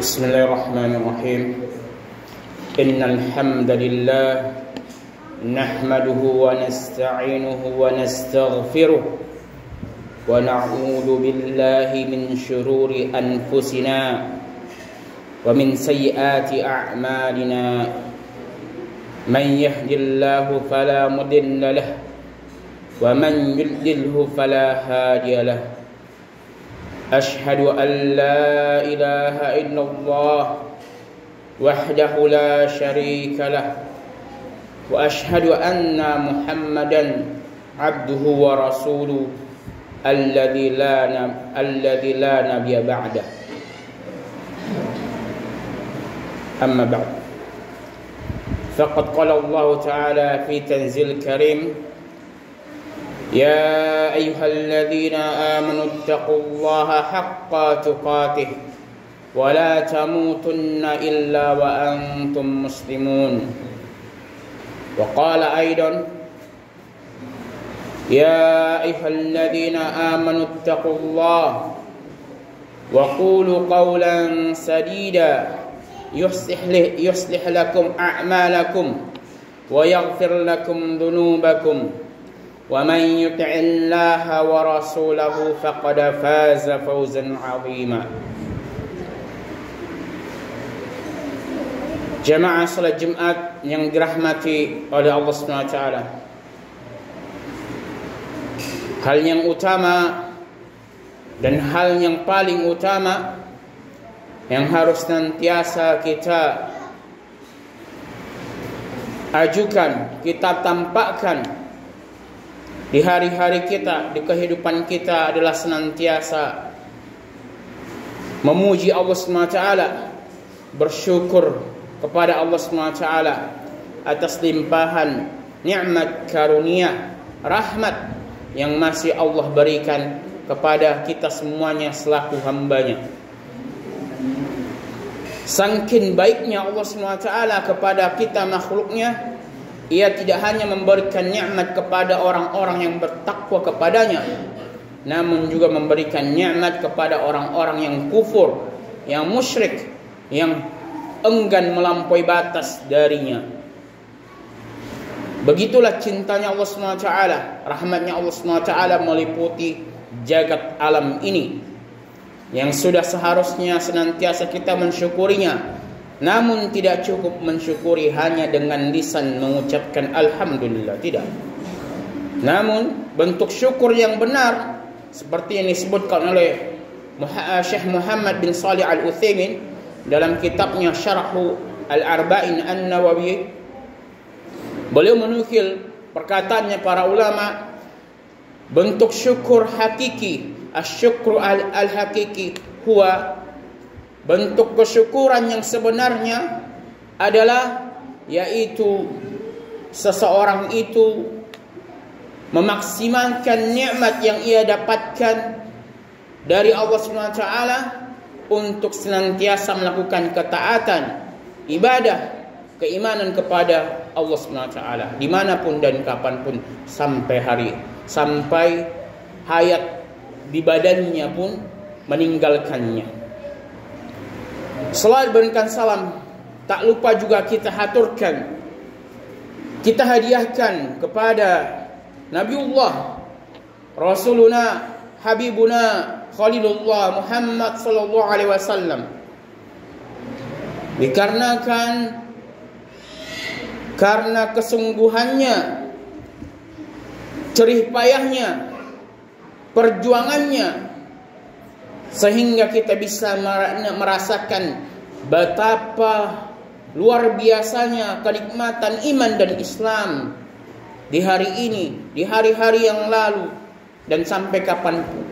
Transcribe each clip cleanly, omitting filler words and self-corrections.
بسم الله الرحمن الرحيم إن الحمد لله نحمده ونستعينه ونستغفره ونعوذ بالله من شرور أنفسنا ومن سيئات أعمالنا من يهد الله فلا مضل له ومن يضلل فلا هادي له أشهد أن لا إله إلا الله وحده لا شريك له وأشهد أن محمدا عبده ورسوله الذي لا نبي بعده أما بعد فقد قال الله تعالى في تنزيل الكريم يا أيها الذين آمنوا اتقوا الله حق تقاته ولا تموتن إلا وأنتم مسلمون وقال أيضا يا أيها الذين آمنوا اتقوا الله وقولوا قولا سديدا يصلح لكم أعمالكم ويغفر لكم ذنوبكم ومن يطع الله ورسوله فقد فاز فوزا عظيما. Jamaah salat Jumat yang dirahmati oleh Allah Subhanahu wa taala. Hal yang utama dan hal yang paling utama yang harus senantiasa kita ajukan, kita tampakkan di hari-hari kita, di kehidupan kita adalah senantiasa memuji Allah SWT, bersyukur kepada Allah SWT atas limpahan nikmat karunia, rahmat yang masih Allah berikan kepada kita semuanya selaku hambanya. Saking baiknya Allah SWT kepada kita makhluknya, Ia tidak hanya memberikan nikmat kepada orang-orang yang bertakwa kepadanya, namun juga memberikan nikmat kepada orang-orang yang kufur, yang musyrik, yang enggan melampaui batas darinya. Begitulah cintanya Allah SWT, rahmatnya Allah SWT meliputi jagat alam ini, yang sudah seharusnya senantiasa kita mensyukurinya. Namun tidak cukup mensyukuri hanya dengan lisan mengucapkan Alhamdulillah, tidak. Namun bentuk syukur yang benar seperti yang disebutkan oleh Syekh Muhammad bin Shalih Al-Utsaimin dalam kitabnya Syarh Al-Arba'in An-Nawawi, beliau menukil perkataannya para ulama, bentuk syukur hakiki, asyukru al-hakiki huwa, bentuk kesyukuran yang sebenarnya adalah yaitu seseorang itu memaksimalkan nikmat yang ia dapatkan dari Allah SWT untuk senantiasa melakukan ketaatan, ibadah, keimanan kepada Allah SWT dimanapun dan kapanpun sampai hayat di badannya pun meninggalkannya. Selalu berikan salam, tak lupa juga kita haturkan, kita hadiahkan kepada Nabiullah Rasuluna Habibuna Khalilullah Muhammad sallallahu alaihi wasallam. Dikarenakan karena kesungguhannya, jerih payahnya, perjuangannya, sehingga kita bisa merasakan betapa luar biasanya kenikmatan iman dan Islam di hari ini, di hari-hari yang lalu, dan sampai kapanpun.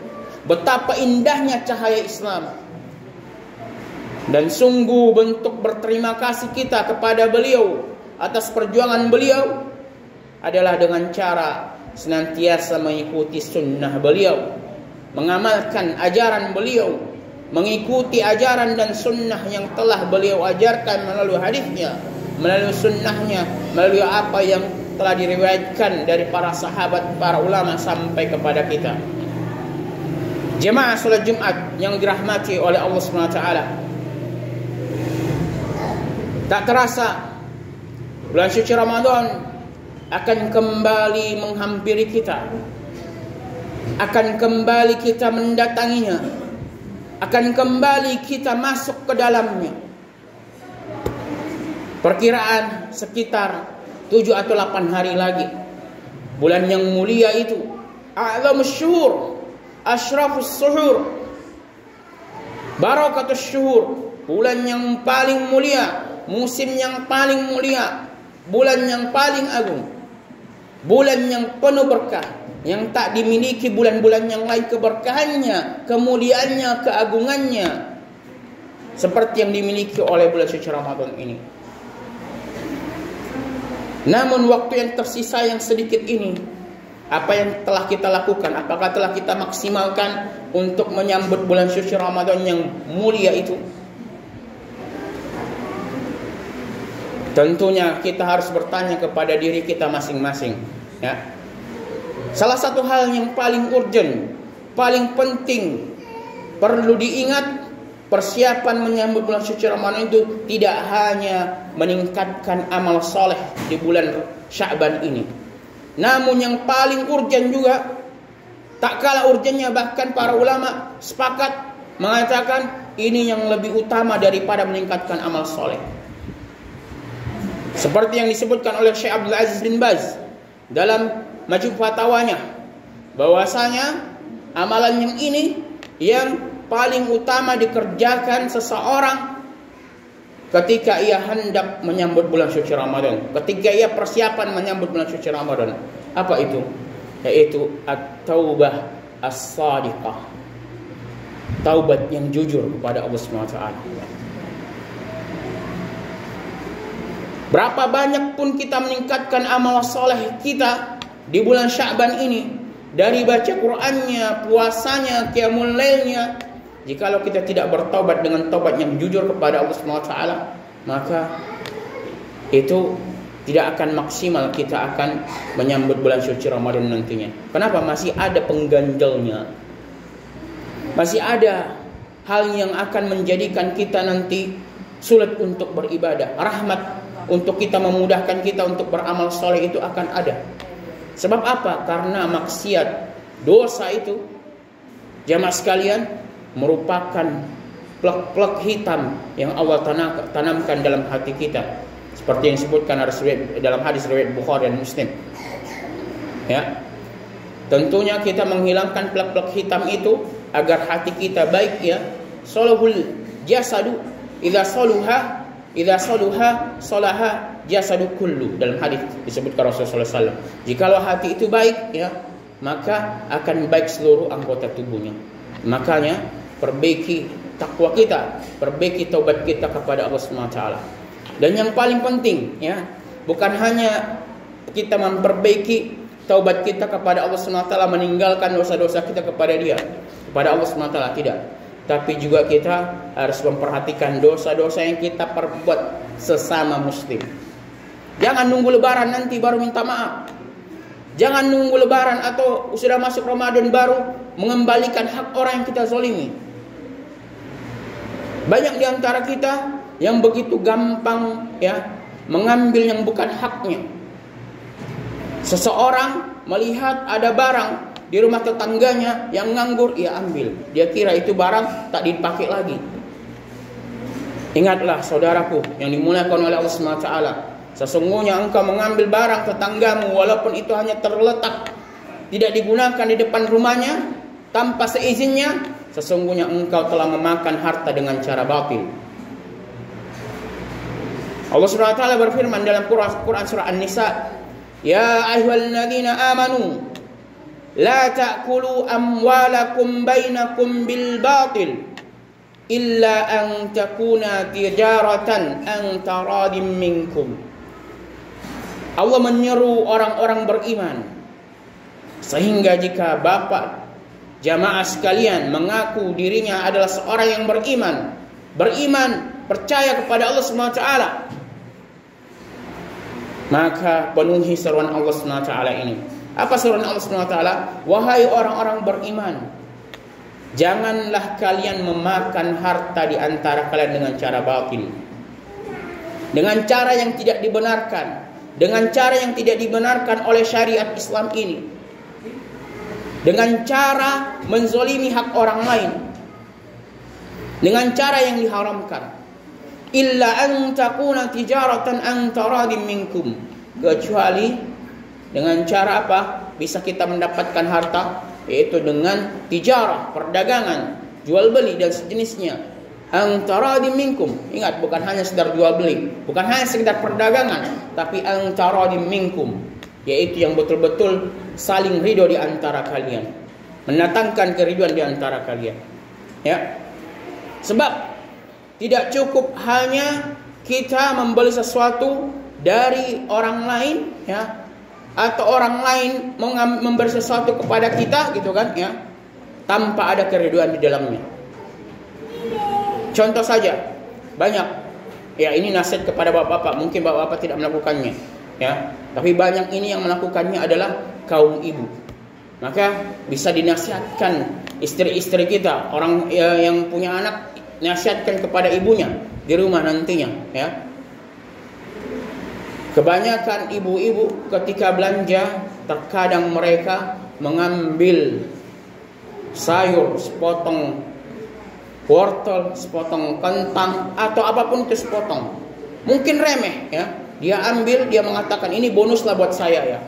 Betapa indahnya cahaya Islam. Dan sungguh bentuk berterima kasih kita kepada beliau atas perjuangan beliau adalah dengan cara senantiasa mengikuti sunnah beliau, mengamalkan ajaran beliau, mengikuti ajaran dan sunnah yang telah beliau ajarkan melalui hadisnya, melalui sunnahnya, melalui apa yang telah diriwayatkan dari para sahabat, para ulama sampai kepada kita. Jemaah salat Jumat yang dirahmati oleh Allah Subhanahu wa taala. Tak terasa bulan suci Ramadan akan kembali menghampiri kita, akan kembali kita mendatanginya, akan kembali kita masuk ke dalamnya. Perkiraan sekitar 7 atau 8 hari lagi bulan yang mulia itu, a'zamus syuhur, asyrafus syuhur, barakatus syuhur, bulan yang paling mulia, musim yang paling mulia, bulan yang paling agung, bulan yang penuh berkah, yang tak dimiliki bulan-bulan yang lain keberkahannya, kemuliaannya, keagungannya seperti yang dimiliki oleh bulan suci Ramadan ini. Namun waktu yang tersisa yang sedikit ini, apa yang telah kita lakukan? Apakah telah kita maksimalkan untuk menyambut bulan suci Ramadan yang mulia itu? Tentunya kita harus bertanya kepada diri kita masing-masing, ya. Salah satu hal yang paling urgent, paling penting perlu diingat, persiapan menyambut bulan suci Ramadan itu tidak hanya meningkatkan amal soleh di bulan Sya'ban ini, namun yang paling urgent juga, tak kalah urgennya, bahkan para ulama sepakat mengatakan ini yang lebih utama daripada meningkatkan amal soleh. Seperti yang disebutkan oleh Syekh Abdul Aziz bin Baz dalam Majmu' Fatawanya, bahwasanya amalan yang ini yang paling utama dikerjakan seseorang ketika ia hendak menyambut bulan suci Ramadan, ketika ia persiapan menyambut bulan suci Ramadan. Apa itu? Yaitu at-taubah as-sadiqah, taubat yang jujur kepada Allah SWT. Berapa banyak pun kita meningkatkan amal soleh kita di bulan Sya'ban ini, dari baca Qur'annya, puasanya, qiyamul lailnya, jikalau kita tidak bertaubat dengan taubat yang jujur kepada Allah SWT, maka itu tidak akan maksimal kita akan menyambut bulan suci Ramadan nantinya. Kenapa? Masih ada pengganjalnya, masih ada hal yang akan menjadikan kita nanti sulit untuk beribadah. Rahmat untuk kita, memudahkan kita untuk beramal soleh itu akan ada. Sebab apa? Karena maksiat, dosa itu, jamaah sekalian, merupakan plek-plek hitam yang Allah tanamkan dalam hati kita, seperti yang disebutkan dalam hadis riwayat Bukhari dan Muslim. Ya, tentunya kita menghilangkan plek-plek hitam itu agar hati kita baik, ya. Salahul jasadu idza saluha salaha jasadu kullu, dalam hadis disebutkan Rasulullah SAW. Jikalau hati itu baik, ya, maka akan baik seluruh anggota tubuhnya. Makanya perbaiki takwa kita, perbaiki taubat kita kepada Allah SWT. Dan yang paling penting, ya, bukan hanya kita memperbaiki taubat kita kepada Allah SWT, meninggalkan dosa-dosa kita kepada Dia, kepada Allah SWT, tidak. Tapi juga kita harus memperhatikan dosa-dosa yang kita perbuat sesama muslim. Jangan nunggu lebaran nanti baru minta maaf. Jangan nunggu lebaran atau sudah masuk Ramadan baru mengembalikan hak orang yang kita zalimi. Banyak di antara kita yang begitu gampang, ya, mengambil yang bukan haknya. Seseorang melihat ada barang di rumah tetangganya yang nganggur, ia ambil. Dia kira itu barang tak dipakai lagi. Ingatlah saudaraku yang dimuliakan oleh Allah SWT, sesungguhnya engkau mengambil barang tetanggamu walaupun itu hanya terletak, tidak digunakan di depan rumahnya tanpa seizinnya, sesungguhnya engkau telah memakan harta dengan cara batil. Allah SWT berfirman dalam Quran surah An-Nisa, ya ayyuhalladzina amanu la ta'kulu amwalakum bainakum bil batil illa an takuna tijaratan an taradim minkum. Allah menyeru orang-orang beriman, sehingga jika bapak jamaah sekalian mengaku dirinya adalah seorang yang beriman, percaya kepada Allah SWT, maka penuhi seruan Allah SWT ini. Apa seruan Allah SWT? Wahai orang-orang beriman, janganlah kalian memakan harta di antara kalian dengan cara batil. dengan cara yang tidak dibenarkan, dengan cara yang tidak dibenarkan oleh syariat Islam ini, dengan cara menzolimi hak orang lain, dengan cara yang diharamkan. Illa an takuna tijaratan an taradin minkum, kecuali dengan cara apa? Bisa kita mendapatkan harta, yaitu dengan tijarah, perdagangan, jual beli dan sejenisnya. An taradin minkum, ingat, bukan hanya sekedar jual beli, bukan hanya sekedar perdagangan, tapi an taradin minkum, yaitu yang betul-betul saling ridho di antara kalian, mendatangkan keriduan di antara kalian. Ya. Sebab tidak cukup hanya kita membeli sesuatu dari orang lain, ya, atau orang lain memberi sesuatu kepada kita, gitu kan, ya, tanpa ada keriduan di dalamnya. Contoh saja, banyak, ya, ini nasihat kepada bapak-bapak, mungkin bapak-bapak tidak melakukannya, ya, tapi banyak ini yang melakukannya adalah kaum ibu. Maka bisa dinasihatkan istri-istri kita, orang yang punya anak, nasihatkan kepada ibunya di rumah nantinya, ya. Kebanyakan ibu-ibu ketika belanja, terkadang mereka mengambil sayur sepotong wortel, sepotong kentang, atau apapun itu sepotong. Mungkin remeh, ya. Dia ambil, dia mengatakan ini bonus lah buat saya, ya.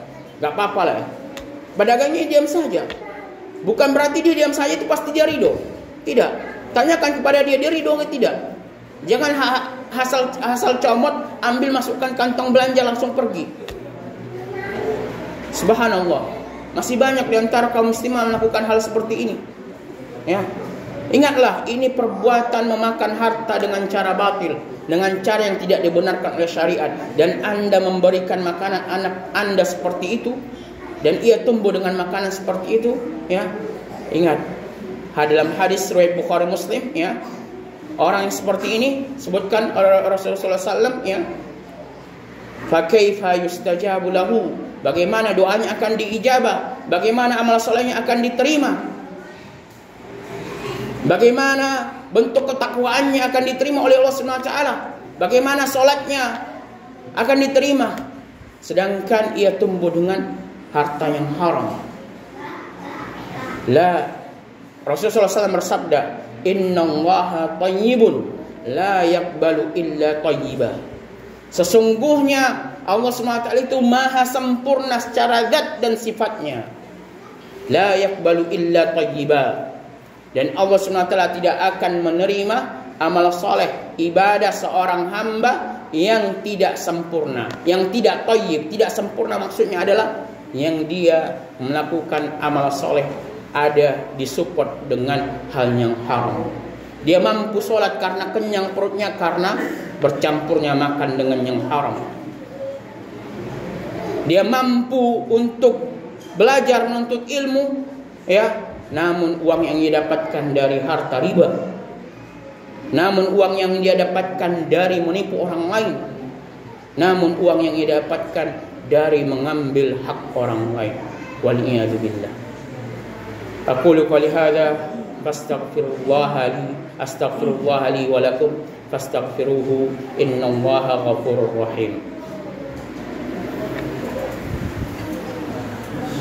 Gak apa-apa lah, ya. Pedagangnya diam saja. Bukan berarti dia diam saja itu pasti dia ridho. Tidak. Tanyakan kepada dia ridho atau tidak. Jangan asal comot, ambil, masukkan kantong belanja, langsung pergi. Subhanallah. Masih banyak di antara kaum muslimah melakukan hal seperti ini. Ya. Ingatlah, ini perbuatan memakan harta dengan cara batil, dengan cara yang tidak dibenarkan oleh syariat. Dan Anda memberikan makanan anak Anda seperti itu, dan ia tumbuh dengan makanan seperti itu, ya. Ingat, dalam hadis riwayat Bukhari Muslim, ya, orang yang seperti ini sebutkan oleh Rasulullah SAW, ya, fa kaifa yustajabu lahu, bagaimana doanya akan diijabah, bagaimana amal solehnya akan diterima, bagaimana bentuk ketakwaannya akan diterima oleh Allah Subhanahu wa taala, bagaimana salatnya akan diterima, sedangkan ia tumbuh dengan harta yang haram. La, Rasulullah SAW bersabda, innallaha thayyibun la yaqbalu illa thayyiba. Sesungguhnya Allah SWT itu maha sempurna secara zat dan sifatnya. La yaqbalu illa thayyiba. Dan Allah SWT tidak akan menerima amal soleh, ibadah seorang hamba yang tidak sempurna, yang tidak thayyib. Tidak sempurna maksudnya adalah yang dia melakukan amal soleh ada disupport dengan hal yang haram. Dia mampu sholat karena kenyang perutnya, karena bercampurnya makan dengan yang haram. Dia mampu untuk belajar menuntut ilmu, ya, namun uang yang dia dapatkan dari harta riba, namun uang yang dia dapatkan dari menipu orang lain, namun uang yang dia dapatkan dari mengambil hak orang lain. Wal'iyadu billah. Aqulu qali hadza astaghfirullah li wa lakum fastaghfiruhu innallaha ghafurur rahim.